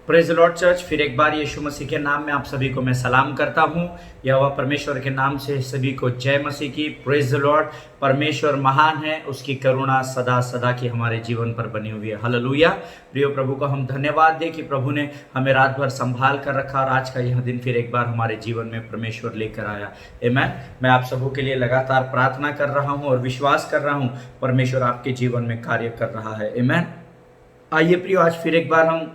Praise Lord church, फिर एक बार यीशु मसीह के नाम में आप सभी को मैं सलाम करता हूँ। यहोवा परमेश्वर के नाम से सभी को जय मसीह की। Praise Lord. परमेश्वर महान है, उसकी करुणा सदा सदा की हमारे जीवन पर बनी हुई है। हालेलुया। प्रिय प्रभु को हम धन्यवाद दें कि प्रभु ने हमें रात भर संभाल कर रखा और आज का यह दिन फिर एक बार हमारे जीवन में परमेश्वर लेकर आया। आमीन। मैं आप सबों के लिए लगातार प्रार्थना कर रहा हूँ और विश्वास कर रहा हूँ परमेश्वर आपके जीवन में कार्य कर रहा है। आमीन। आइए प्रियो, आज फिर एक बार हम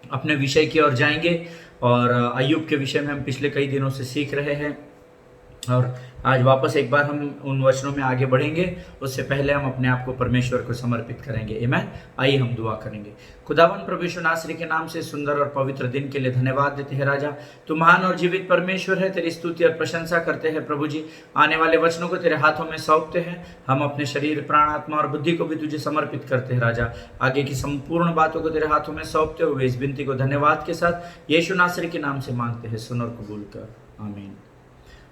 अपने विषय की ओर जाएंगे और अय्यूब के विषय में हम पिछले कई दिनों से सीख रहे हैं और आज वापस एक बार हम उन वचनों में आगे बढ़ेंगे। उससे पहले हम अपने आप को परमेश्वर को समर्पित करेंगे। आमीन। आइए हम दुआ करेंगे। खुदावन प्रभु यीशु नासरी के नाम से सुंदर और पवित्र दिन के लिए धन्यवाद देते हैं राजा। तू महान और जीवित परमेश्वर है, तेरी स्तुति और प्रशंसा करते हैं प्रभु जी। आने वाले वचनों को तेरे हाथों में सौंपते हैं। हम अपने शरीर, प्राण, आत्मा और बुद्धि को भी तुझे समर्पित करते हैं राजा। आगे की संपूर्ण बातों को तेरे हाथों में सौंपते हुए इस विनती को धन्यवाद के साथ यीशु नासरी के नाम से मांगते हैं, सुन और कबूल कर। आमीन।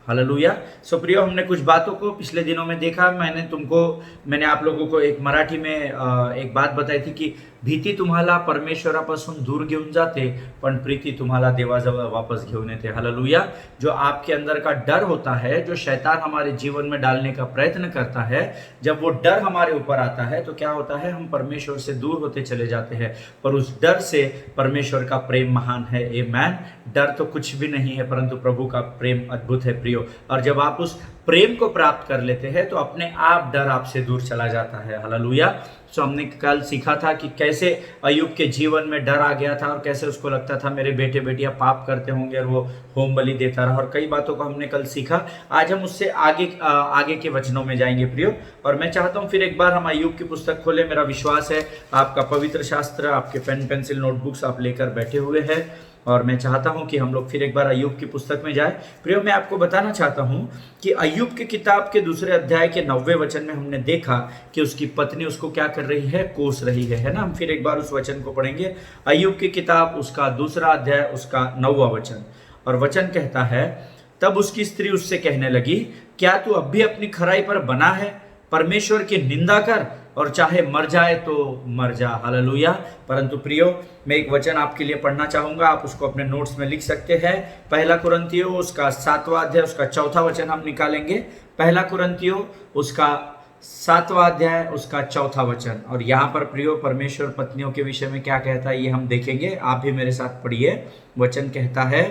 हालेलुया। सो प्रियो, हमने कुछ बातों को पिछले दिनों में देखा। मैंने आप लोगों को एक मराठी में एक बात बताई थी कि भीती तुम्हाला परमेश्वरापासून दूर घेऊन जाते, पण प्रीति तुम्हाला देवाजवळ वापस घेऊन येते। हालेलुया। जो आपके अंदर का डर होता है, जो शैतान हमारे जीवन में डालने का प्रयत्न करता है, जब वो डर हमारे ऊपर आता है तो क्या होता है, हम परमेश्वर से दूर होते चले जाते हैं। पर उस डर से परमेश्वर का प्रेम महान है। आमीन। डर तो कुछ भी नहीं है, परंतु प्रभु का प्रेम अद्भुत है प्रियो। और जब आप उस प्रेम को प्राप्त कर लेते हैं तो अपने आप डर आपसे दूर चला जाता है। हालेलुया। सो हमने कल सीखा था कि कैसे अय्यूब के जीवन में डर आ गया था और कैसे उसको लगता था मेरे बेटे बेटियां पाप करते होंगे और वो होम बलि देता रहा, और कई बातों को हमने कल सीखा। आज हम उससे आगे के वचनों में जाएंगे प्रियो। और मैं चाहता हूं फिर एक बार हम अय्यूब की पुस्तक खोले। मेरा विश्वास है आपका पवित्र शास्त्र, आपके पेन पेंसिल नोटबुक्स आप लेकर बैठे हुए हैं और मैं चाहता हूं कि हम लोग फिर एक बार अय्यूब की पुस्तक में जाए। प्रियो, मैं आपको बताना चाहता हूं कि अय्यूब की किताब के दूसरे अध्याय के 9वें वचन में हमने देखा कि उसकी पत्नी उसको क्या कर रही है, कोस रही है ना। हम फिर एक बार उस वचन को पढ़ेंगे। अय्यूब की किताब उसका दूसरा अध्याय उसका 9वां वचन, और वचन कहता है, तब उसकी स्त्री उससे कहने लगी, क्या तू अब भी अपनी खराई पर बना है? परमेश्वर की निंदा कर और चाहे मर जाए तो मर जा। हालेलुया। परंतु प्रियो, मैं एक वचन आपके लिए पढ़ना चाहूंगा, आप उसको अपने नोट्स में लिख सकते हैं। पहला कुरिन्थियों उसका 7वां अध्याय उसका 4था वचन हम निकालेंगे। पहला कुरिन्थियों उसका 7वां अध्याय उसका 4था वचन। और यहाँ पर प्रियो परमेश्वर पत्नियों के विषय में क्या कहता है ये हम देखेंगे। आप भी मेरे साथ पढ़िए। वचन कहता है,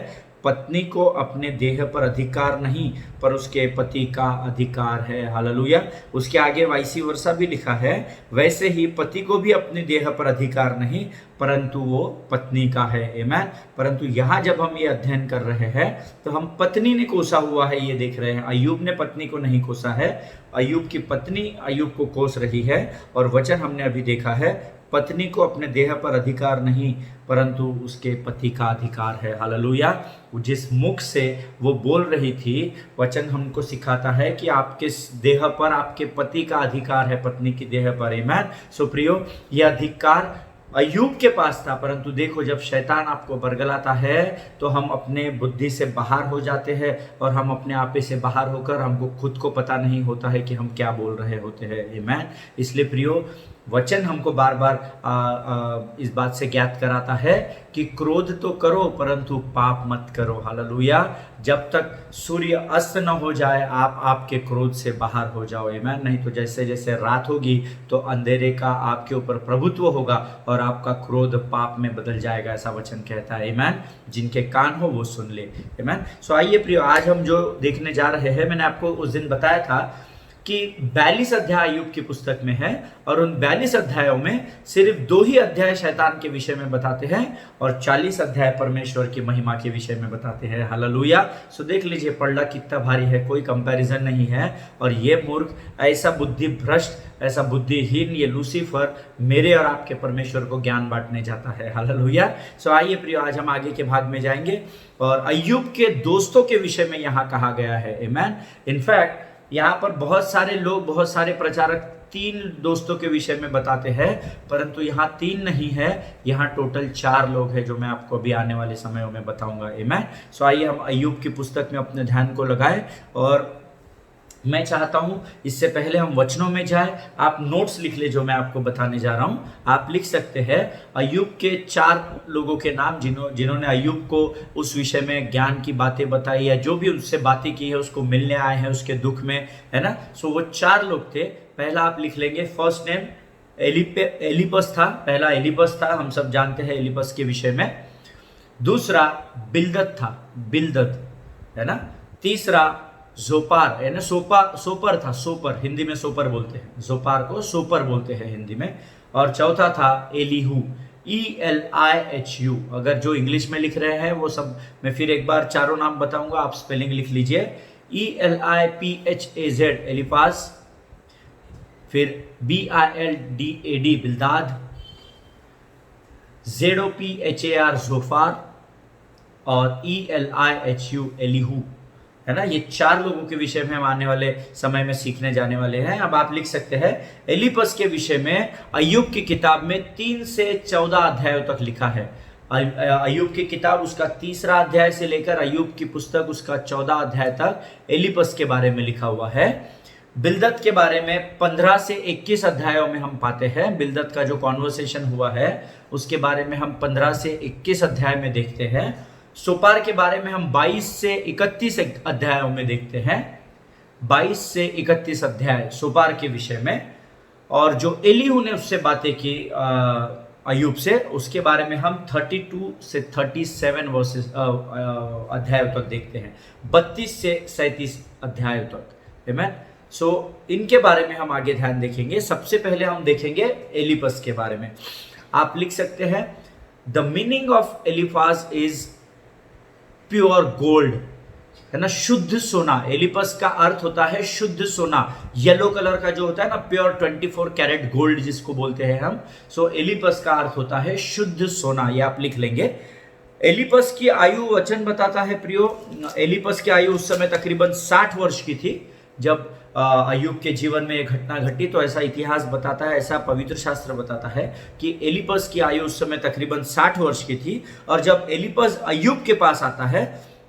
पत्नी को अपने देह पर अधिकार नहीं, पर उसके पति का अधिकार है। हालेलुया। उसके आगे वाइसी वर्सा भी लिखा है, वैसे ही पति को भी अपने देह पर अधिकार नहीं, परंतु वो पत्नी का है। आमीन। परंतु यहाँ जब हम ये अध्ययन कर रहे हैं तो हम पत्नी ने कोसा हुआ है ये देख रहे हैं। अय्यूब ने पत्नी को नहीं कोसा है, अय्यूब की पत्नी अय्यूब को कोस रही है। और वचन हमने अभी देखा है, पत्नी को अपने देह पर अधिकार नहीं, परंतु उसके पति का अधिकार है। हालेलुया। जिस मुख से वो बोल रही थी, वचन हमको सिखाता है कि आपके देह पर आपके पति का अधिकार है, पत्नी की देह पर। आमीन। सो प्रियो, यह अधिकार अय्यूब के पास था, परंतु देखो जब शैतान आपको बरगलाता है तो हम अपने बुद्धि से बाहर हो जाते हैं और हम अपने आपे से बाहर होकर हमको खुद को पता नहीं होता है कि हम क्या बोल रहे होते हैं। आमीन। इसलिए प्रियो, वचन हमको बार बार इस बात से ज्ञात कराता है कि क्रोध तो करो परंतु पाप मत करो। हालेलुया। जब तक सूर्य अस्त न हो जाए आप आपके क्रोध से बाहर हो जाओ। आमीन। नहीं तो जैसे जैसे रात होगी तो अंधेरे का आपके ऊपर प्रभुत्व होगा और आपका क्रोध पाप में बदल जाएगा, ऐसा वचन कहता है। आमीन। जिनके कान हो वो सुन ले। आमीन। सो आइए प्रियो, आज हम जो देखने जा रहे हैं, मैंने आपको उस दिन बताया था कि 42 अध्याय अय्यूब की पुस्तक में है और उन 42 अध्यायों में सिर्फ 2 ही अध्याय शैतान के विषय में बताते हैं और 40 अध्याय परमेश्वर की महिमा के विषय में बताते हैं। हालेलुया। सो देख लीजिए पढ़ना कितना भारी है, कोई कंपैरिजन नहीं है। और ये मूर्ख, ऐसा बुद्धि भ्रष्ट, ऐसा बुद्धिहीन ये लूसीफर मेरे और आपके परमेश्वर को ज्ञान बांटने जाता है। हालेलुया। सो आइए प्रियो, आज हम आगे के भाग में जाएंगे और अय्यूब के दोस्तों के विषय में यहाँ कहा गया है। आमीन। इनफैक्ट यहाँ पर बहुत सारे लोग, बहुत सारे प्रचारक 3 दोस्तों के विषय में बताते हैं, परंतु यहाँ 3 नहीं है, यहाँ टोटल 4 लोग हैं जो मैं आपको अभी आने वाले समयों में बताऊंगा। आमीन। सो आइए हम अय्यूब की पुस्तक में अपने ध्यान को लगाएं और मैं चाहता हूं इससे पहले हम वचनों में जाए, आप नोट्स लिख ले जो मैं आपको बताने जा रहा हूं। आप लिख सकते हैं अय्यूब के 4 लोगों के नाम जिन्होंने अय्यूब को उस विषय में ज्ञान की बातें बताई या जो भी उनसे बातें की है उसको मिलने आए हैं उसके दुख में, है ना। सो वो 4 लोग थे। पहला आप लिख लेंगे, फर्स्ट नेम एलिपस था, पहला एलिपस था, हम सब जानते हैं एलिपस के विषय में। दूसरा बिल्दत था, बिल्दत, है ना। तीसरा जोपार, है ना, सोपर था, सोपर, हिंदी में सोपर बोलते हैं, जोपार को सोपर बोलते हैं हिंदी में। और चौथा था एलीहू, ELIHU। अगर जो इंग्लिश में लिख रहे हैं वो सब, मैं फिर एक बार चारों नाम बताऊंगा, आप स्पेलिंग लिख लीजिए। ELIPHAZ एलिफाज, फिर BILDAD बिल्दाद, ZOPHAR जोफार, और ELIHU एलीहू, है ना। ये 4 लोगों के विषय में हम आने वाले समय में सीखने जाने वाले हैं। अब आप लिख सकते हैं एलिपस के विषय में अय्यूब की किताब में 3 से 14 अध्यायों तक लिखा है। अय्यूब की किताब उसका 3रा अध्याय से लेकर अय्यूब की पुस्तक उसका 14 अध्याय तक एलिपस के बारे में लिखा हुआ है। बिल्दत के बारे में 15 से 21 अध्यायों में हम पाते हैं। बिल्दत का जो कॉन्वर्सेशन हुआ है उसके बारे में हम 15 से 21 अध्याय में देखते हैं। सोपार के बारे में हम 22 से 31 अध्यायों में देखते हैं, 22 से 31 अध्याय सोपार के विषय में। और जो एलीहू ने उससे बातें की अय्यूब से, उसके बारे में हम 32 से 37 वर्सेस अध्यायों तक देखते हैं, 32 से 37 अध्यायों तक। आमीन। सो इनके बारे में हम आगे ध्यान देखेंगे। सबसे पहले हम देखेंगे एलिपस के बारे में। आप लिख सकते हैं the meaning of Eliphaz is pure gold, है ना, शुद्ध सोना। एलिपस का अर्थ होता है शुद्ध सोना, येलो कलर का जो होता है ना, प्योर 24 कैरेट गोल्ड जिसको बोलते हैं हम। सो एलिपस का अर्थ होता है शुद्ध सोना, ये आप लिख लेंगे। एलिपस की आयु वचन बताता है प्रियो, एलिपस की आयु उस समय तकरीबन 60 वर्ष की थी जब अय्यूब के जीवन में एक घटना घटी। तो ऐसा इतिहास बताता है, ऐसा पवित्र शास्त्र बताता है कि एलिपस की आयु उस समय तकरीबन 60 वर्ष की थी। और जब एलिपस अय्यूब के पास आता है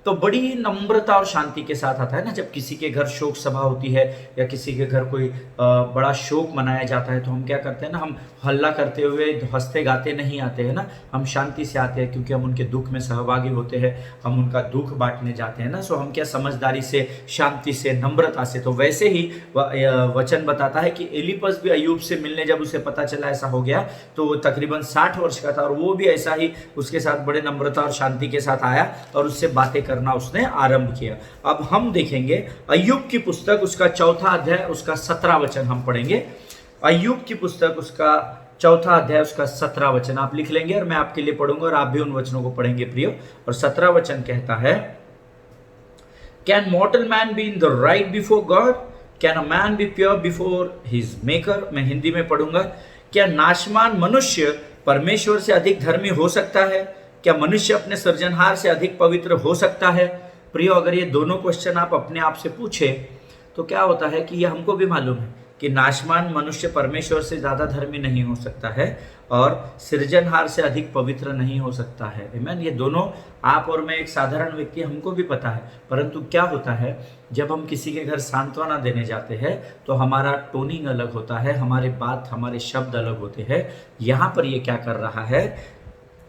तो बड़ी नम्रता और शांति के साथ आता है ना। जब किसी के घर शोक सभा होती है या किसी के घर कोई बड़ा शोक मनाया जाता है तो हम क्या करते हैं ना, हम हल्ला करते हुए हंसते गाते नहीं आते हैं ना, हम शांति से आते हैं क्योंकि हम उनके दुख में सहभागी होते हैं, हम उनका दुख बांटने जाते हैं ना। सो हम क्या समझदारी से, शांति से, नम्रता से। तो वैसे ही वचन बताता है कि एलिपस भी अय्यूब से मिलने जब उसे पता चला ऐसा हो गया तो वो तकरीबन 60 वर्ष का था और वो भी ऐसा ही उसके साथ बड़े नम्रता और शांति के साथ आया और उससे बातें करना उसने आरंभ किया। अब हम देखेंगे अय्यूब की पुस्तक उसका 4था अध्याय उसका 17 वचन हम पढ़ेंगे। अय्यूब की पुस्तक उसका 4था अध्याय उसका 17 वचन आप लिख लेंगे और मैं आपके लिए पढ़ूंगा और आप भी उन वचनों को पढ़ेंगे प्रियो। और 17 वचन कहता है, can मॉर्टल man be in the right before God, can a man B pure before his maker. मैं हिंदी में पढ़ूंगा। क्या नाशमान मनुष्य परमेश्वर से अधिक धर्मी हो सकता है? क्या मनुष्य अपने सृजनहार से अधिक पवित्र हो सकता है? प्रियो, अगर ये दोनों क्वेश्चन आप अपने आप से पूछे तो क्या होता है कि ये हमको भी मालूम है कि नाशमान मनुष्य परमेश्वर से ज़्यादा धर्मी नहीं हो सकता है और सृजनहार से अधिक पवित्र नहीं हो सकता है। आमीन। ये दोनों आप और मैं, एक साधारण व्यक्ति, हमको भी पता है। परंतु क्या होता है, जब हम किसी के घर सांत्वना देने जाते हैं तो हमारा टोनिंग अलग होता है, हमारे बात, हमारे शब्द अलग होते हैं। यहाँ पर ये क्या कर रहा है,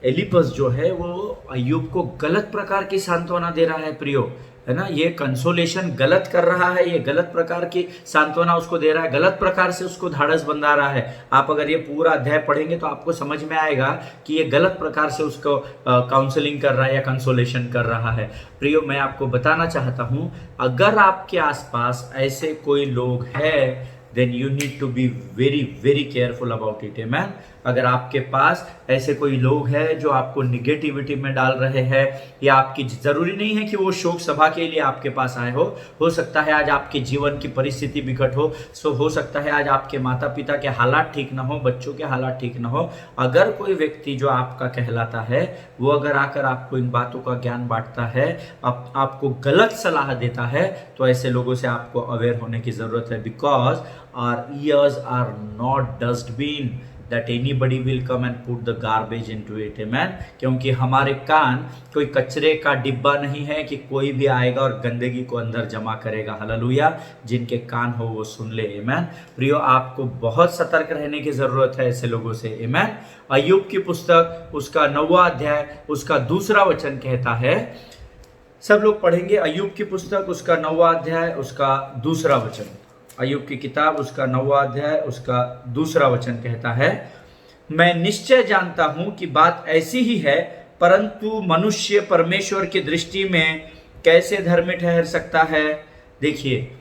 एलिपस जो है वो अय्यूब को गलत प्रकार की सांत्वना दे रहा है प्रियो, है ना। ये कंसोलेशन गलत कर रहा है, ये गलत प्रकार की सांत्वना उसको दे रहा है, गलत प्रकार से उसको ढाढ़स बंधा रहा है। आप अगर ये पूरा अध्याय पढ़ेंगे तो आपको समझ में आएगा कि ये गलत प्रकार से उसको काउंसलिंग कर रहा है या कंसोलेशन कर रहा है। प्रियो, मैं आपको बताना चाहता हूँ, अगर आपके आसपास ऐसे कोई लोग हैं then you need to be very very careful about it, amen। अगर आपके पास ऐसे कोई लोग हैं जो आपको निगेटिविटी में डाल रहे हैं या आपकी, जरूरी नहीं है कि वो शोक सभा के लिए आपके पास आए हो सकता है आज आपके जीवन की परिस्थिति बिकट हो सकता है आज आपके माता पिता के हालात ठीक ना हो, बच्चों के हालात ठीक ना हो। अगर कोई व्यक्ति जो आपका कहलाता है वो अगर आकर आपको इन बातों का ज्ञान बांटता है, आपको गलत सलाह देता है, तो ऐसे लोगों से आपको अवेयर होने की जरूरत है। Because our ears are not dustbin, that anybody will come and put the garbage into it, amen। क्योंकि हमारे कान कोई कचरे का डिब्बा नहीं है कि कोई भी आएगा और गंदगी को अंदर जमा करेगा। हालेलुया। जिनके कान हो वो सुन ले, आमेन। प्रियो, आपको बहुत सतर्क रहने की जरूरत है ऐसे लोगों से, आमेन। अय्यूब की पुस्तक उसका 9वां अध्याय उसका 2रा वचन कहता है, सब लोग पढ़ेंगे अय्यूब की पुस्तक उसका 9वां अध्याय उसका 2रा वचन। अय्यूब की किताब उसका 9वां अध्याय उसका 2रा वचन कहता है, मैं निश्चय जानता हूं कि बात ऐसी ही है, परंतु मनुष्य परमेश्वर की दृष्टि में कैसे धर्मी ठहर सकता है। देखिए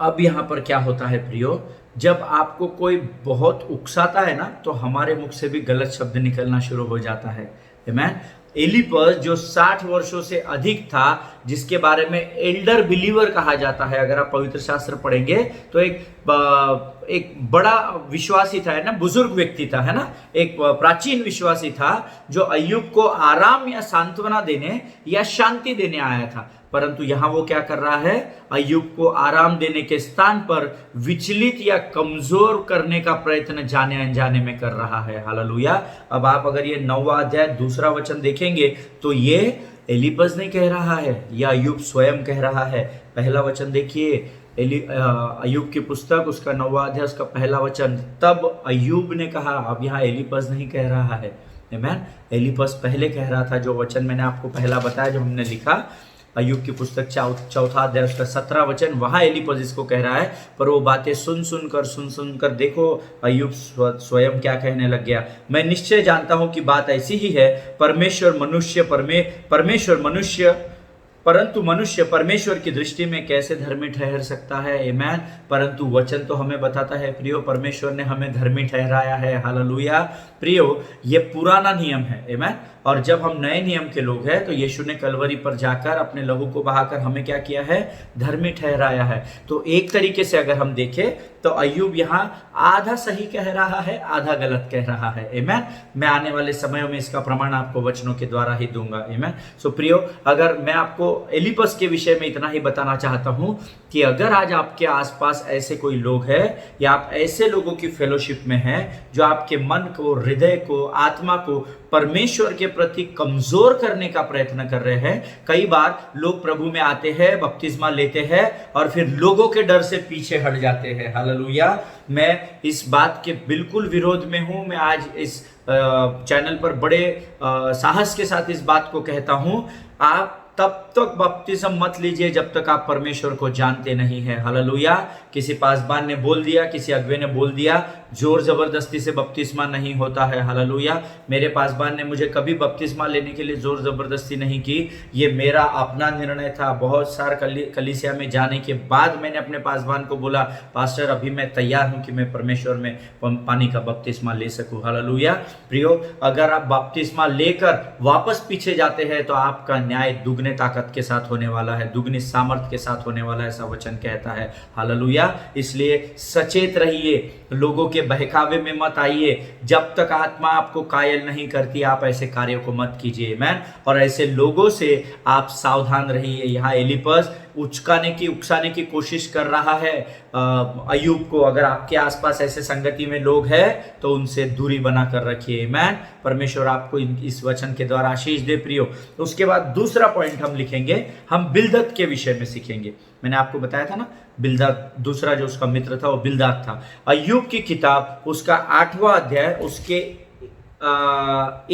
अब यहां पर क्या होता है प्रियो, जब आपको कोई बहुत उकसाता है ना तो हमारे मुख से भी गलत शब्द निकलना शुरू हो जाता है, आमेन। एलीपज जो 60 वर्षों से अधिक था, जिसके बारे में एल्डर बिलीवर कहा जाता है, अगर आप पवित्र शास्त्र पढ़ेंगे तो एक बड़ा विश्वासी था, है ना, बुजुर्ग व्यक्ति था, है ना, एक प्राचीन विश्वासी था जो अय्यूब को आराम या सांत्वना देने या शांति देने आया था। परंतु यहां वो क्या कर रहा है, अय्यूब को आराम देने के स्थान पर विचलित या कमजोर करने का प्रयत्न जाने अनजाने में कर रहा है। हालेलुया। अब आप अगर ये 9वां अध्याय 2रा वचन देखेंगे तो ये एलीपज नहीं कह रहा है, यह अय्यूब स्वयं कह रहा है। पहला वचन देखिए, अय्यूब की पुस्तक उसका 9वां अध्याय उसका पहला वचन, तब अय्यूब ने कहा। अब यहाँ एलीपज नहीं कह रहा है, आमेन। एलीपज पहले कह रहा था, जो वचन मैंने आपको पहला बताया, जो हमने लिखा अय्यूब की पुस्तक 4वां अध्याय उसका 17 वचन, वहां एलीपज इसको कह रहा है। पर वो बातें सुन सुनकर देखो अय्यूब स्वयं क्या कहने लग गया, मैं निश्चय जानता हूं कि बात ऐसी ही है, परंतु मनुष्य परमेश्वर की दृष्टि में कैसे धर्मी ठहर सकता है, आमेन। परंतु वचन तो हमें बताता है प्रियो, परमेश्वर ने हमें धर्मी ठहराया है। हालेलुया। प्रियो, ये पुराना नियम है, आमेन। और जब हम नए नियम के लोग हैं तो यीशु ने कलवरी पर जाकर अपने लहू को बहाकर हमें क्या किया है, धर्मी ठहराया है। तो एक तरीके से अगर हम देखें तो अय्यूब यहाँ आधा सही कह रहा है, आधा गलत कह रहा है, आमेन। मैं आने वाले समयों में इसका प्रमाण आपको वचनों के द्वारा ही दूंगा, आमेन। सो प्रियो, अगर मैं आपको एलीपज के विषय में इतना ही बताना चाहता हूं कि अगर आज आपके आसपास ऐसे कोई लोग हैं या आप ऐसे लोगों की फेलोशिप में हैं जो आपके मन को, हृदय को, आत्मा को परमेश्वर के प्रति कमजोर करने का प्रयत्न कर रहे हैं। कई बार लोग प्रभु में आते हैं, बपतिस्मा लेते हैं और फिर लोगों के डर से पीछे हट जाते हैं। हालेलुया। मैं इस बात के बिल्कुल विरोध में हूं। मैं आज इस चैनल पर बड़े साहस के साथ इस बात को कहता हूं, आप तब तक बपतिस्म मत लीजिए जब तक आप परमेश्वर को जानते नहीं हैं। हालेलुया। किसी पासबान ने बोल दिया, किसी अगुवे ने बोल दिया, जोर जबरदस्ती से बपतिस्मा नहीं होता है। हालेलुया। मेरे पासबान ने मुझे कभी बपतिस्मा लेने के लिए जोर जबरदस्ती नहीं की, ये मेरा अपना निर्णय था। बहुत सार कलीसिया में जाने के बाद मैंने अपने पासबान को बोला, पास्टर अभी मैं तैयार हूं कि मैं परमेश्वर में पानी का बपतिस्मा ले सकूं। हालेलुया। प्रियो, अगर आप बपतिस्मा लेकर वापस पीछे जाते हैं तो आपका न्याय दुगने ताकत के साथ होने वाला है, दुगनी सामर्थ के साथ होने वाला है, ऐसा वचन कहता है। हालेलुया। इसलिए सचेत रहिए, लोगों के बहकावे में मत आइए। जब तक आत्मा आपको कायल नहीं करती आप ऐसे कार्यों को मत कीजिए, आमेन। और ऐसे लोगों से आप सावधान रहिए। यहाँ एलीपज उकसाने की कोशिश कर रहा है अय्यूब को। अगर आपके आसपास ऐसे संगति में लोग हैं तो उनसे दूरी बना कर रखिए, आमेन। परमेश्वर आपको इस वचन के द्वारा आशीष दे प्रियो। उसके बाद दूसरा पॉइंट हम लिखेंगे, हम बिलदद के विषय में सीखेंगे। मैंने आपको बताया था ना, बिलदद दूसरा जो उसका मित्र था वो बिलदद था। अय्यूब की किताब उसका 8वां अध्याय उसके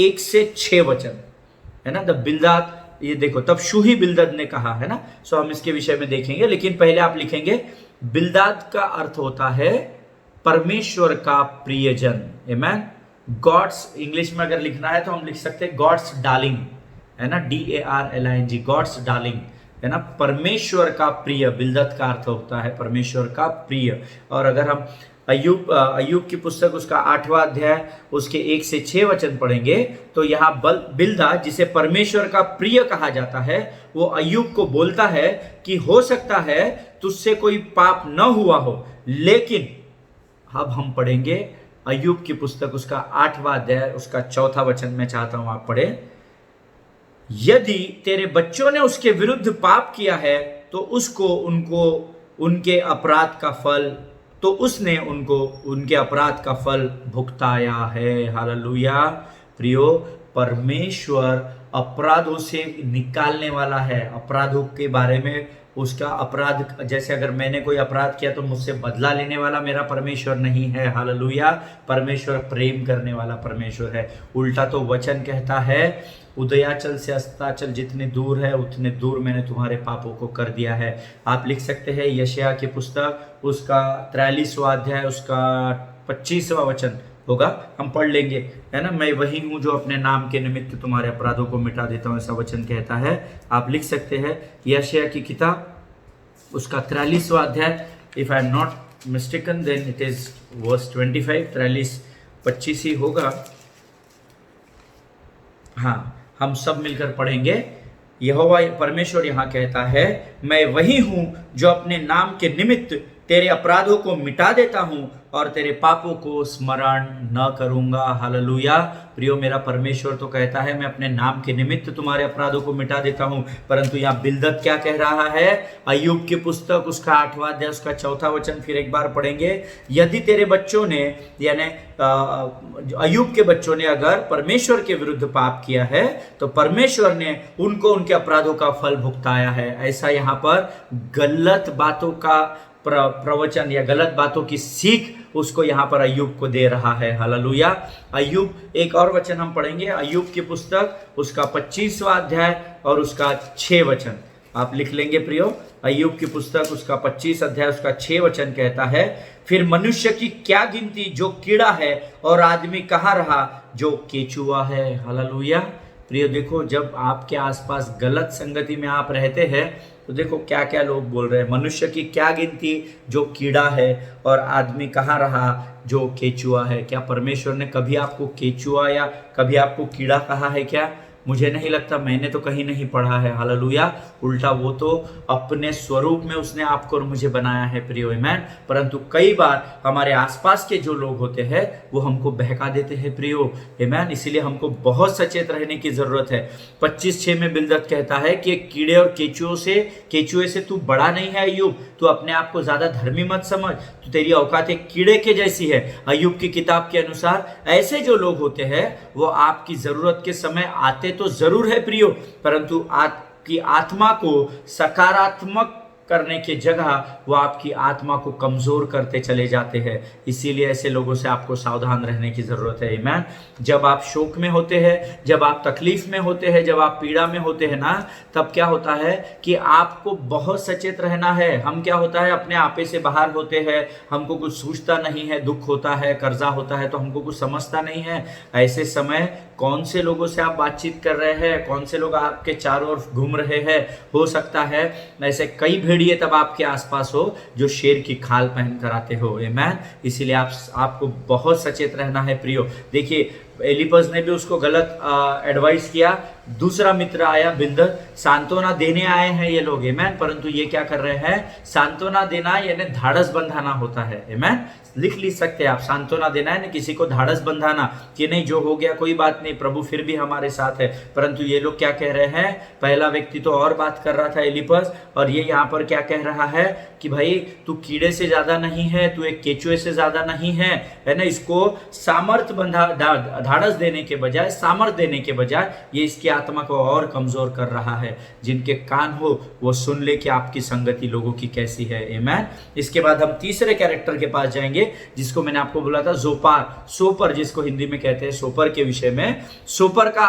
1 से 6 वचन, है ना। द बिलदद, ये देखो, तब शूही बिलदद ने कहा, है ना। सो हम इसके विषय में देखेंगे, लेकिन पहले आप लिखेंगे बिलदद का अर्थ होता है परमेश्वर का प्रियजन, आमेन। गॉड्स, इंग्लिश में अगर लिखना है तो हम लिख सकते हैं गॉड्स डार्लिंग, है ना, DARLING, गॉड्स डार्लिंग, है ना। परमेश्वर का प्रिय, बिलदद का अर्थ होता है परमेश्वर का प्रिय। और अगर हम अय्यूब की पुस्तक उसका 8वां अध्याय उसके 1 से 6 वचन पढ़ेंगे तो यहाँ बिलदद, जिसे परमेश्वर का प्रिय कहा जाता है, वो अय्यूब को बोलता है कि हो सकता है तुझसे कोई पाप न हुआ हो, लेकिन अब हम पढ़ेंगे अय्यूब की पुस्तक उसका 8वां अध्याय उसका 4था वचन मैं चाहता हूं आप पढ़े। यदि तेरे बच्चों ने उसके विरुद्ध पाप किया है तो उसको उनके अपराध का फल तो उसने उनको उनके अपराध का फल भुगताया है। हालेलुया। प्रियो, परमेश्वर अपराधों से निकालने वाला है। अपराधों के बारे में उसका अपराध, जैसे अगर मैंने कोई अपराध किया तो मुझसे बदला लेने वाला मेरा परमेश्वर नहीं है। हालेलुया। परमेश्वर प्रेम करने वाला परमेश्वर है। उल्टा तो वचन कहता है, उदयाचल से अस्ताचल जितने दूर है उतने दूर मैंने तुम्हारे पापों को कर दिया है। आप लिख सकते हैं यशायाह की पुस्तक उसका 43वां अध्याय उसका 25वां वचन होगा, हम पढ़ लेंगे, है ना। मैं वही हूँ जो अपने नाम के निमित्त तुम्हारे अपराधों को मिटा देता हूँ, ऐसा वचन कहता है। आप लिख सकते हैं यशायाह की किताब उसका 43वां अध्याय, if I am not mistaken then it is verse 25, 43-25 ही होगा। हाँ, हम सब मिलकर पढ़ेंगे। यहोवा परमेश्वर यहाँ कहता है, मैं वही हूँ जो अपने नाम के निमित्त तेरे अपराधों को मिटा देता हूँ और तेरे पापों को स्मरण न करूंगा। हालेलुया। प्रियो, मेरा परमेश्वर तो कहता है मैं अपने नाम के निमित्त तुम्हारे अपराधों को मिटा देता हूं, परंतु यहाँ बिलदद क्या कह रहा है? अय्यूब की पुस्तक उसका 8वां अध्याय उसका 4था वचन फिर एक बार पढ़ेंगे। यदि तेरे बच्चों ने, यानी अय्यूब के बच्चों ने अगर परमेश्वर के विरुद्ध पाप किया है तो परमेश्वर ने उनको उनके अपराधों का फल भुगताया है। ऐसा यहाँ पर गलत बातों का प्रवचन या गलत बातों की सीख उसको यहाँ पर अय्यूब को दे रहा है। हालेलुया। अय्यूब, एक और वचन हम पढ़ेंगे, अय्यूब की पुस्तक उसका 25वां अध्याय और उसका 6 वचन आप लिख लेंगे प्रियो। अय्यूब की पुस्तक उसका 25 अध्याय उसका 6 वचन कहता है, फिर मनुष्य की क्या गिनती जो कीड़ा है, और आदमी कहाँ रहा जो केचुआ है। हालेलुया। प्रियो देखो, जब आपके आसपास गलत संगति में आप रहते हैं तो देखो क्या क्या लोग बोल रहे हैं। मनुष्य की क्या गिनती जो कीड़ा है, और आदमी कहाँ रहा जो केचुआ है। क्या परमेश्वर ने कभी आपको केचुआ या कभी आपको कीड़ा कहा है क्या? मुझे नहीं लगता, मैंने तो कहीं नहीं पढ़ा है। हालेलुया। उल्टा वो तो अपने स्वरूप में उसने आपको और मुझे बनाया है प्रियो, आमीन। परंतु कई बार हमारे आसपास के जो लोग होते हैं वो हमको बहका देते हैं प्रियो, आमीन। इसीलिए हमको बहुत सचेत रहने की जरूरत है। 25:6 में बिलदद कहता है कि कीड़े और केचुए से तू बड़ा नहीं है अय्यूब, तू अपने आप को ज्यादा धर्मी मत समझ, तो तेरी औकात एक कीड़े के जैसी है। अय्यूब की किताब के अनुसार ऐसे जो लोग होते हैं वो आपकी जरूरत के समय आते तो जरूर है प्रियो, परंतु आपकी आत्मा को सकारात्मक करने की जगह वो आपकी आत्मा को कमजोर करते चले जाते हैं। इसीलिए ऐसे लोगों से आपको सावधान रहने की जरूरत है, आमीन। जब आप शोक में होते हैं, जब आप तकलीफ में होते हैं, जब आप पीड़ा में होते हैं ना, तब क्या होता है कि आपको बहुत सचेत रहना है। हम क्या होता है, अपने आपे से बाहर होते हैं, हमको कुछ सूझता नहीं है, दुख होता है, कर्जा होता है तो हमको कुछ समझता नहीं है। ऐसे समय कौन से लोगों से आप बातचीत कर रहे हैं, कौन से लोग आपके चारों ओर घूम रहे हैं, हो सकता है ऐसे कई भेड़िए तब आपके आसपास हो जो शेर की खाल पहन कर आते हो, आमीन। इसीलिए आपको बहुत सचेत रहना है प्रियो। देखिए, एलिपज ने भी उसको गलत एडवाइस किया। दूसरा मित्र आया बिलदद, सांत्वना देने आए हैं ये लोग, आमीन। परंतु ये क्या कर रहे हैं? सांत्वना देना यानी धाड़स बंधाना होता है, आमीन। लिख सकते हैं आप, सांत्वना देना है ना किसी को धाड़स बंधाना कि नहीं जो हो गया कोई बात नहीं, प्रभु फिर भी हमारे साथ है। परंतु ये लोग क्या कह रहे हैं? पहला व्यक्ति तो और बात कर रहा था एलिपज, और ये यहाँ पर क्या कह रहा है कि भाई तू कीड़े से ज्यादा नहीं है, तू एक केचुए से ज्यादा नहीं है, है ना। इसको सामर्थ बंधा धाड़स देने के बजाय, सामर्थ देने के बजाय ये इसकी आत्मा को और कमजोर कर रहा है। जिनके कान हो वो सुन ले कि आपकी संगति लोगों की कैसी है, आमीन। इसके बाद हम तीसरे कैरेक्टर के पास जाएंगे जिसको मैंने आपको बोला था जोपार, सोपर, जिसको हिंदी में कहते हैं सोपर के विषय में। सोपर का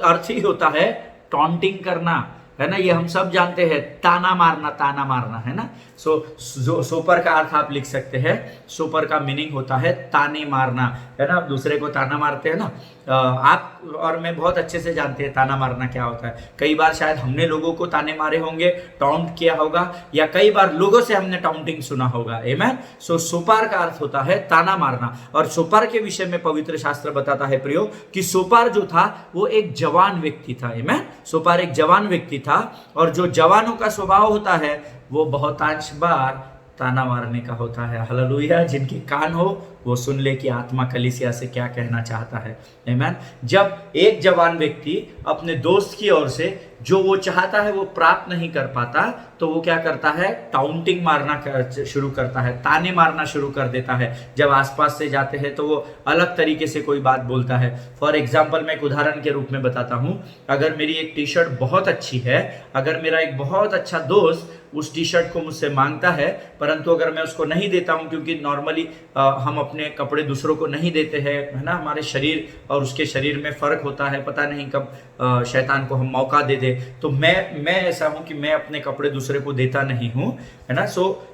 अर्थ ही होता है टॉन्टिंग करना, है ना। ये हम सब जानते हैं, ताना मारना, है ना। सोपर का अर्थ आप लिख सकते हैं, सोपर का मीनिंग होता है ताने मारना, है ना। दूसरे को ताना मारते हैं ना, आप और मैं बहुत अच्छे से जानते हैं ताना मारना क्या होता है। कई बार शायद हमने लोगों को ताने मारे होंगे, टाउंट किया होगा, या कई बार लोगों से हमने टाउंटिंग सुना होगा, आमीन। सोपार का अर्थ होता है ताना मारना। और सोपार के विषय में पवित्र शास्त्र बताता है प्रियो कि सोपार जो था वो एक जवान व्यक्ति था, आमीन। सोपार एक जवान व्यक्ति था, और जो जवानों का स्वभाव होता है वो बहुतांश बार ताना मारने का होता है। हालेलुया। जिनके कान हो वो सुन ले कि आत्मा कलीसिया से क्या कहना चाहता है। आमीन। जब एक जवान व्यक्ति अपने दोस्त की ओर से जो वो चाहता है वो प्राप्त नहीं कर पाता, तो वो क्या करता है, टाउंटिंग मारना शुरू करता है, ताने मारना शुरू कर देता है। जब आसपास से जाते हैं तो वो अलग तरीके से कोई बात बोलता है। फॉर एग्जाम्पल मैं एक उदाहरण के रूप में बताता हूँ। अगर मेरी एक टी शर्ट बहुत अच्छी है, अगर मेरा एक बहुत अच्छा दोस्त उस टी शर्ट को मुझसे मांगता है, परंतु अगर मैं उसको नहीं देता हूं, क्योंकि नॉर्मली हम अपने कपड़े दूसरों को नहीं देते हैं, है ना, हमारे शरीर और उसके शरीर में फर्क होता है, पता नहीं कब शैतान को हम मौका दे दे। तो मैं ऐसा हूं कि मैं अपने कपड़े दूसरे को देता नहीं हूं, है ना। सो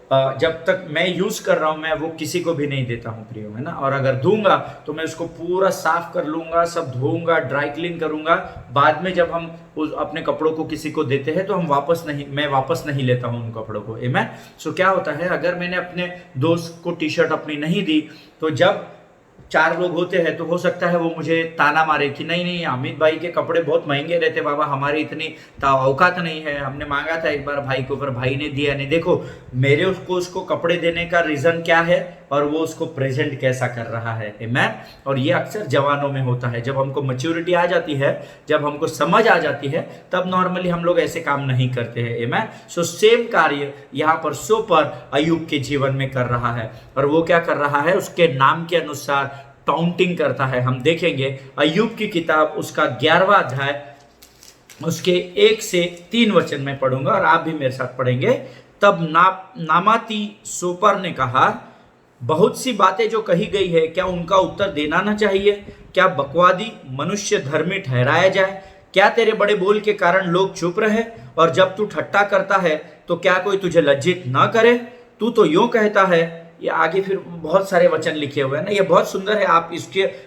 जब तक मैं यूज कर रहा हूं मैं वो किसी को भी नहीं देता हूं प्रियो, है ना। और अगर दूंगा तो मैं उसको पूरा साफ कर लूंगा, सब धोऊंगा, ड्राई क्लीन करूंगा। बाद में जब हम उस अपने कपड़ों को किसी को देते हैं तो मैं वापस नहीं लेता हूं उन कपड़ों को। आमीन। सो क्या होता है, अगर मैंने अपने दोस्त को टी शर्ट अपनी नहीं दी, तो जब 4 लोग होते हैं तो हो सकता है वो मुझे ताना मारे कि नहीं नहीं, अमित भाई के कपड़े बहुत महंगे रहते बाबा, हमारी इतनी औकात नहीं है, हमने मांगा था एक बार भाई को पर भाई ने दिया नहीं। देखो मेरे उसको कपड़े देने का रीजन क्या है और वो उसको प्रेजेंट कैसा कर रहा है। आमीन। और ये अक्सर जवानों में होता है। जब हमको मैच्योरिटी आ जाती है, जब हमको समझ आ जाती है, तब नॉर्मली हम लोग ऐसे काम नहीं करते हैं। आमीन। सो सेम कार्य यहाँ पर सोपर अय्यूब के जीवन में कर रहा है, और वो क्या कर रहा है, उसके नाम के अनुसार टाउंटिंग करता है। हम देखेंगे अय्यूब की किताब उसका 11वां अध्याय उसके 1 से 3 वचन में पढ़ूंगा और आप भी मेरे साथ पढ़ेंगे। तब नामाती सोपर ने कहा, बहुत सी बातें जो कही गई है क्या उनका उत्तर देना न चाहिए? क्या बकवादी मनुष्य धर्मी ठहराया जाए? क्या तेरे बड़े बोल के कारण लोग चुप रहे? और जब तू ठट्टा करता है तो क्या कोई तुझे लज्जित न करे? तू तो यूं कहता है। ये आगे फिर बहुत सारे वचन लिखे हुए हैं ना, ये बहुत सुंदर है, आप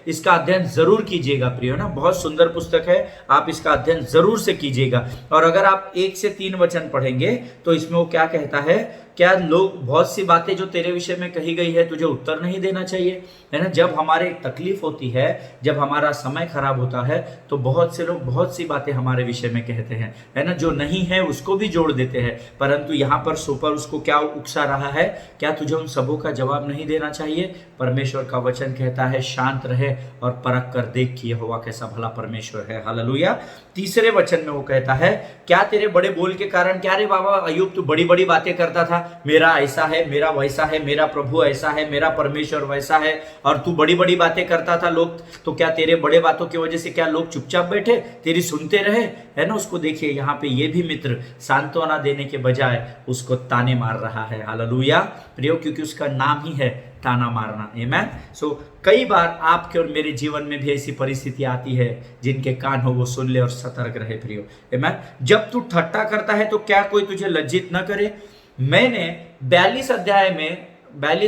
इसका अध्ययन जरूर कीजिएगा प्रियो ना। बहुत सुंदर पुस्तक है, आप इसका अध्ययन जरूर से कीजिएगा। और अगर आप 1 से 3 वचन पढ़ेंगे तो इसमें वो क्या कहता है, क्या लोग बहुत सी बातें जो तेरे विषय में कही गई है तुझे उत्तर नहीं देना चाहिए, है ना। जब हमारे तकलीफ होती है, जब हमारा समय खराब होता है, तो बहुत से लोग बहुत सी बातें हमारे विषय में कहते हैं, है ना, जो नहीं है उसको भी जोड़ देते हैं। परंतु यहाँ पर सुपर उसको क्या उकसा रहा है, क्या तुझे उन सबों का जवाब नहीं देना चाहिए? परमेश्वर का वचन कहता है शांत रहे और परख कर देख कि यहोवा कैसा भला परमेश्वर है। हालेलुया। 3रे वचन में वो कहता है, क्या तेरे बड़े बोल के कारण, क्या रे बाबा अय्यूब तू बड़ी बड़ी बातें करता था, मेरा ऐसा है, मेरा वैसा है, मेरा प्रभु ऐसा है, मेरा परमेश्वर वैसा है, और तू बड़ी बड़ी बातें करता था लोग, तो क्या तेरे बड़े बातों की वजह से क्या लोग चुपचाप बैठे, तेरी सुनते रहे, है ना। उसको देखिए यहाँ पे ये भी मित्र सांत्वना देने के बजाय उसको ताने मार रहा है। हालेलुया प्रियो, क्योंकि उसका नाम ही है ताना मारना। आमीन। सो कई बार आपके और मेरे जीवन में भी ऐसी परिस्थिति आती है, जिनके कान हो वो सुन ले और सतर्क रहे प्रियो। आमीन। जब तू ठट्टा करता है तो क्या कोई तुझे लज्जित न करे? मैंने 42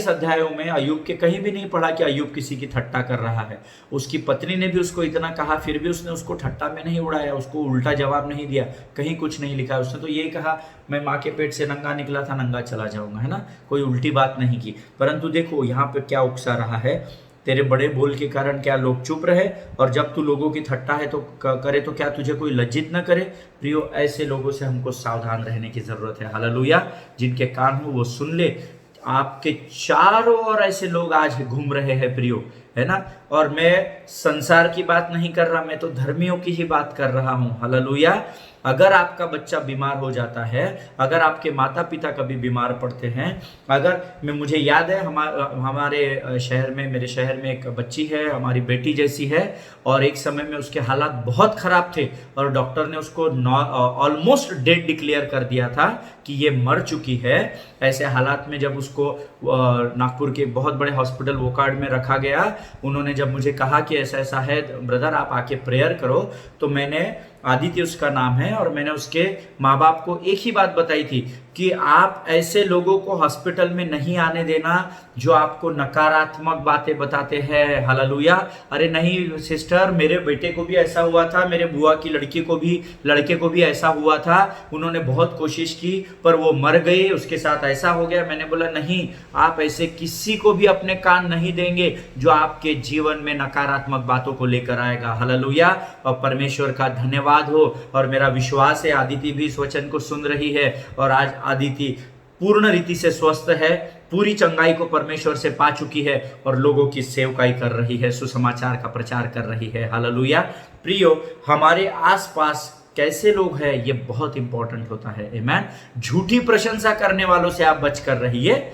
अध्यायों में अय्यूब के कहीं भी नहीं पढ़ा कि अय्यूब किसी की ठट्टा कर रहा है। उसकी पत्नी ने भी उसको इतना कहा, फिर भी उसने उसको ठट्टा में नहीं उड़ाया, उसको उल्टा जवाब नहीं दिया, कहीं कुछ नहीं लिखा। उसने तो ये कहा, मैं माँ के पेट से नंगा निकला था, नंगा चला जाऊंगा, है ना, कोई उल्टी बात नहीं की। परंतु देखो यहाँ पे क्या उकसा रहा है, तेरे बड़े बोल के कारण क्या लोग चुप रहे, और जब तू लोगों की ठट्टा है तो करे तो क्या तुझे कोई लज्जित न करे? प्रियो, ऐसे लोगों से हमको सावधान रहने की जरूरत है। हालेलुया। जिनके कान हो वो सुन ले। आपके चारों ओर ऐसे लोग आज घूम रहे हैं प्रियो, है ना। और मैं संसार की बात नहीं कर रहा, मैं तो धर्मियों की ही बात कर रहा हूं। हालेलुया। अगर आपका बच्चा बीमार हो जाता है, अगर आपके माता पिता कभी बीमार पड़ते हैं, अगर मुझे याद है हमारे शहर में, मेरे शहर में एक बच्ची है, हमारी बेटी जैसी है, और एक समय में उसके हालात बहुत खराब थे और डॉक्टर ने उसको ऑलमोस्ट डेड डिक्लेयर कर दिया था कि ये मर चुकी है। ऐसे हालात में जब उसको नागपुर के बहुत बड़े हॉस्पिटल वोकार्ड में रखा गया, उन्होंने जब मुझे कहा कि ऐसा ऐसा है ब्रदर आप आके प्रेयर करो, तो मैंने, आदित्य उसका नाम है, और मैंने उसके माँ बाप को एक ही बात बताई थी कि आप ऐसे लोगों को हॉस्पिटल में नहीं आने देना जो आपको नकारात्मक बातें बताते हैं। हालेलुया। अरे नहीं सिस्टर, मेरे बेटे को भी ऐसा हुआ था, मेरे बुआ की लड़के को भी ऐसा हुआ था, उन्होंने बहुत कोशिश की पर वो मर गए, उसके साथ ऐसा हो गया। मैंने बोला नहीं, आप ऐसे किसी को भी अपने कान नहीं देंगे जो आपके जीवन में नकारात्मक बातों को लेकर आएगा। हालेलुया। और परमेश्वर का धन्यवाद हो, और मेरा विश्वास है आदिति भी इस वचन को सुन रही है, और आज आदिति पूर्ण रीति से स्वस्थ है, पूरी चंगाई को परमेश्वर से पा चुकी है और लोगों की सेवकाई कर रही है, सुसमाचार का प्रचार कर रही है। हालेलुया। प्रियो, हमारे आसपास कैसे लोग हैं ये बहुत इंपॉर्टेंट होता है। आमीन। झूठी प्रशंसा करने वालों से आप बच कर रहिए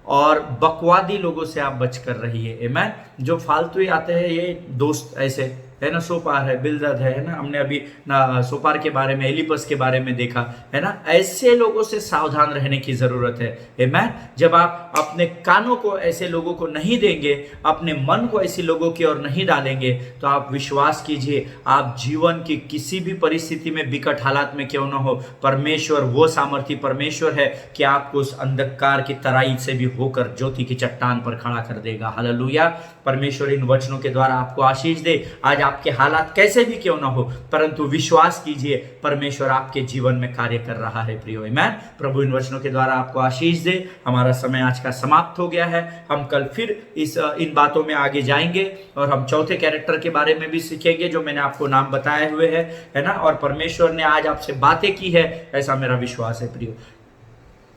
और बकवादी लोगों से आप बच कर रहिए। आमीन। जो फालतू ही आते हैं ये दोस्त ऐसे है ना, सोपार है, बिलदद है ना, हमने अभी ना सोपार के बारे में, एलिपस के बारे में देखा है ना। ऐसे लोगों से सावधान रहने की जरूरत है। आमीन। जब आप अपने कानों को ऐसे लोगों को नहीं देंगे, अपने मन को ऐसे लोगों की ओर नहीं डालेंगे, तो आप विश्वास कीजिए, आप जीवन की किसी भी परिस्थिति में, विकट हालात में क्यों ना हो, परमेश्वर वो सामर्थी परमेश्वर है कि आपको उस अंधकार की तराई से भी होकर ज्योति की चट्टान पर खड़ा कर देगा। हालेलुया। परमेश्वर इन वचनों के द्वारा आपको आशीष दे। आज आपके हालात कैसे भी क्यों ना हो, परंतु विश्वास कीजिए, परमेश्वर आपके जीवन में कार्य कर रहा है। प्रियो, आमीन। प्रभु इन वचनों के द्वारा आपको आशीष दे। हमारा समय आज का समाप्त हो गया है। हम कल फिर इन बातों में आगे जाएंगे और हम चौथे कैरेक्टर के बारे में भी सीखेंगे जो मैंने आपको नाम बताए हुए है ना। और परमेश्वर ने आज आपसे बातें की है, ऐसा मेरा विश्वास है। प्रियो,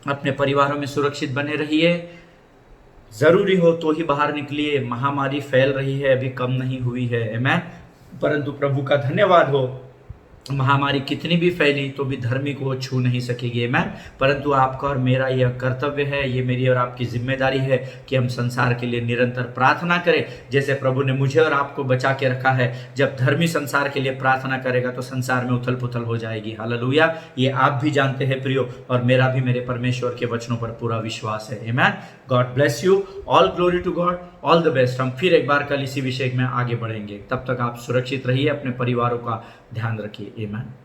अपने परिवारों में सुरक्षित बने रहिए। जरूरी हो तो ही बाहर निकलिए। महामारी फैल रही है, अभी कम नहीं हुई है। आमीन। परंतु प्रभु का धन्यवाद हो, महामारी कितनी भी फैली तो भी धर्मी को छू नहीं सकेगी। आमीन। परंतु आपका और मेरा यह कर्तव्य है, ये मेरी और आपकी जिम्मेदारी है कि हम संसार के लिए निरंतर प्रार्थना करें। जैसे प्रभु ने मुझे और आपको बचा के रखा है, जब धर्मी संसार के लिए प्रार्थना करेगा तो संसार में उथल पुथल हो जाएगी। हालेलुया। ये आप भी जानते हैं प्रियो, और मेरा भी मेरे परमेश्वर के वचनों पर पूरा विश्वास है। आमीन। God bless you. All glory to God. All the best. हम फिर एक बार कल इसी विषय में आगे बढ़ेंगे। तब तक आप सुरक्षित रहिए, अपने परिवारों का ध्यान रखिए। आमीन।